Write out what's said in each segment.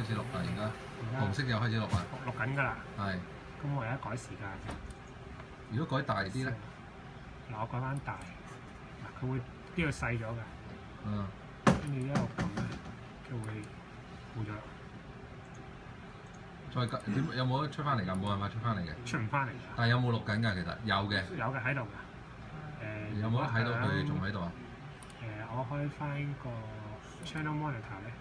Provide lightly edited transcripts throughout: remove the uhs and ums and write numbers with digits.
開始錄啦，而家紅色又開始錄啦，錄緊㗎啦。係。咁我而家改時間嘅。如果改大啲咧？嗱，我改翻大，嗱佢會呢度細咗㗎。嗯。跟住一路撳咧，佢會冇咗。再點有冇得出翻嚟㗎？冇辦法出翻嚟嘅。出唔翻嚟㗎。但係有冇錄緊㗎？其實有嘅。有嘅喺度㗎。有冇得睇到佢仲喺度啊？我開翻個 channel monitor 咧。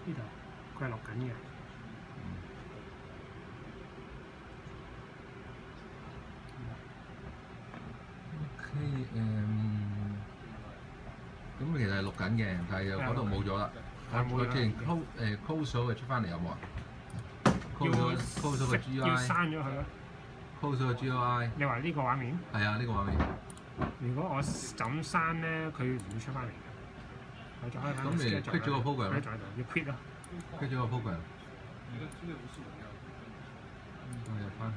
呢度佢係錄緊嘅。OK 咁其實係錄緊嘅，但係又嗰度冇咗啦。我之前 close 咗佢出翻嚟有冇啊？close 咗個 GUI。要刪咗佢咯。close 咗個 GUI。你話呢個畫面？係啊，呢個畫面。如果我怎刪咧，佢唔會出翻嚟嘅。我再開翻。咁你 quit 咗個 program 咧？要 quit 咯。quit 咗個 program。我入翻去。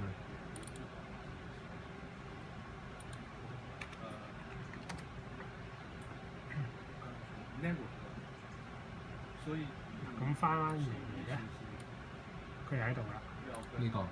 所以咁翻翻嚟咧，佢又喺度啦。呢個。